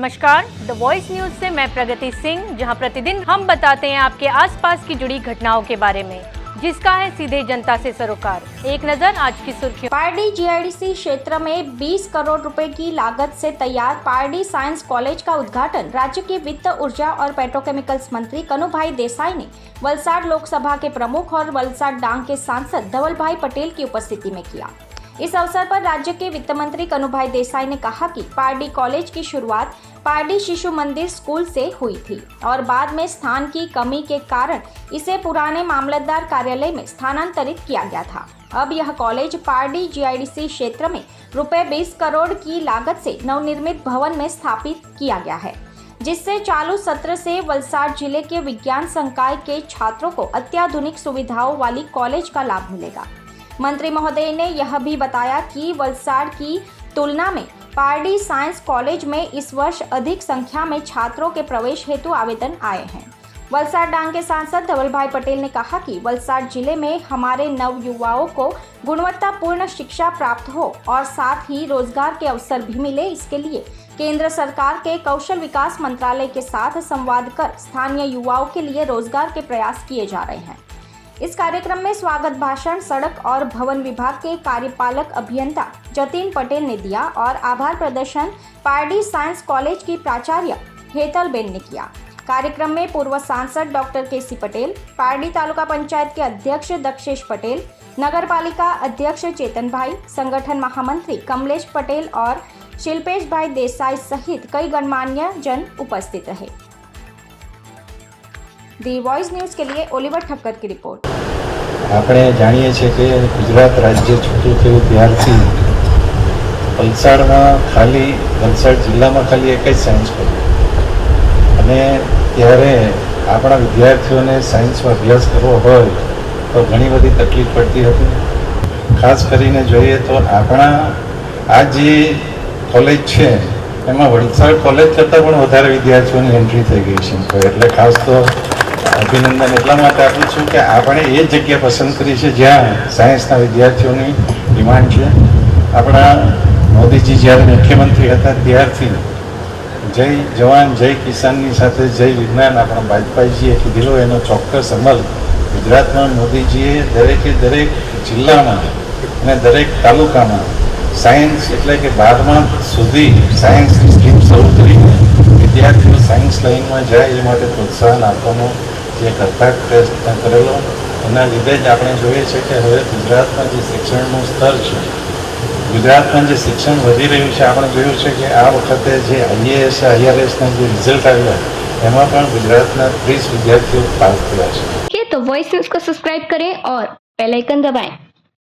नमस्कार, the voice news से मैं प्रगति सिंह, जहां प्रतिदिन हम बताते हैं आपके आसपास की जुड़ी घटनाओं के बारे में, जिसका है सीधे जनता से सरोकार। एक नजर आज की सुर्खियों। पारडी जीआईडीसी क्षेत्र में 20 करोड़ रुपए की लागत से तैयार पारडी साइंस कॉलेज का उद्घाटन राज्य के वित्त, ऊर्जा और पेट्रोकेमिकल्स मंत्री कनुभाई देसाई ने वलसाड लोकसभा के प्रमुख और वलसाड डांग के सांसद धवलभाई पटेल की उपस्थिति में किया। इस अवसर पर राज्य के वित्त मंत्री कनुभाई देसाई ने कहा कि पारडी कॉलेज की शुरुआत पारडी शिशु मंदिर स्कूल से हुई थी और बाद में स्थान की कमी के कारण इसे पुराने मामलतदार कार्यालय में स्थानांतरित किया गया था। अब यह कॉलेज पारडी जीआईडीसी क्षेत्र में रुपए 20 करोड़ की लागत से नवनिर्मित भवन में स्थापित किया गया है, जिससे चालू सत्र से वलसाड जिले के विज्ञान संकाय के छात्रों को अत्याधुनिक सुविधाओं वाली कॉलेज का लाभ मिलेगा। मंत्री महोदय ने यह भी बताया कि वलसाड की तुलना में पारडी साइंस कॉलेज में इस वर्ष अधिक संख्या में छात्रों के प्रवेश हेतु आवेदन आए हैं। वलसाड डांग के सांसद धवलभाई पटेल ने कहा कि वलसाड जिले में हमारे नव युवाओं को गुणवत्तापूर्ण शिक्षा प्राप्त हो और साथ ही रोजगार के अवसर भी मिले। इसके लिए केंद्र सरकार के कौशल विकास मंत्रालय के साथ संवाद कर स्थानीय युवाओं के लिए रोजगार के प्रयास किए जा रहे हैं। इस कार्यक्रम में स्वागत भाषण सड़क और भवन विभाग के कार्यपालक अभियंता जतिन पटेल ने दिया और आभार प्रदर्शन पारडी साइंस कॉलेज की प्राचार्य हेतल बेन ने किया। कार्यक्रम में पूर्व सांसद डॉक्टर केसी पटेल, पारडी तालुका पंचायत के अध्यक्ष दक्षेश पटेल, नगर पालिका अध्यक्ष चेतन भाई, संगठन महामंत्री कमलेश पटेल और शिल्पेश भाई देसाई सहित कई गणमान्य जन उपस्थित रहे। दी वॉइस न्यूज के लिए ओलिवर ठक्कर की रिपोर्ट। આપણે જાણીએ છીએ કે ગુજરાત રાજ્ય છૂટું થયું ત્યારથી વલસાડમાં ખાલી વલસાડ જિલ્લામાં ખાલી એક જ સાયન્સ કોલેજ અને ત્યારે આપણા વિદ્યાર્થીઓને સાયન્સમાં અભ્યાસ કરવો હોય તો ઘણી બધી તકલીફ પડતી હતી। ખાસ કરીને જોઈએ તો આપણા આ જે કોલેજ છે એમાં વલસાડ કોલેજ કરતાં પણ વધારે વિદ્યાર્થીઓની એન્ટ્રી થઈ ગઈ છે। એટલે ખાસ તો અભિનંદન એટલા માટે આપું છું કે આપણે એ જગ્યા પસંદ કરી છે જ્યાં સાયન્સના વિદ્યાર્થીઓની ડિમાન્ડ છે। આપણા મોદીજી જ્યારે મુખ્યમંત્રી હતા ત્યારથી જય જવાન જય કિસાનની સાથે જય વિજ્ઞાન આપણા વાજપેયીજીએ કીધેલો એનો ચોક્કસ અમલ ગુજરાતમાં મોદીજીએ દરેકે દરેક જિલ્લામાં અને દરેક તાલુકામાં સાયન્સ એટલે કે 12મા સુધી સાયન્સની સ્ટ્રીમ શરૂ કરીને વિદ્યાર્થીઓ સાયન્સ લાઇનમાં જાય એ માટે પ્રોત્સાહન આપવાનો જે કરતા પ્રયત્ન કરેલો એના લીધે જ આપણે જોઈએ છે કે હવે ગુજરાતમાં જે શિક્ષણનું સ્તર છે, ગુજરાતમાં જે શિક્ષણ વધી રહ્યું છે, આપણે જોયું છે કે આ વખતે જે આઈએએસ આઈઆરએસના જે રિઝલ્ટ આવ્યા એમાં પણ ગુજરાતના 30 વિદ્યાર્થીઓ પાસ થયા છે। तो वॉइस न्यूज को सब्सक्राइब करें और बेल आइकन दबाएं।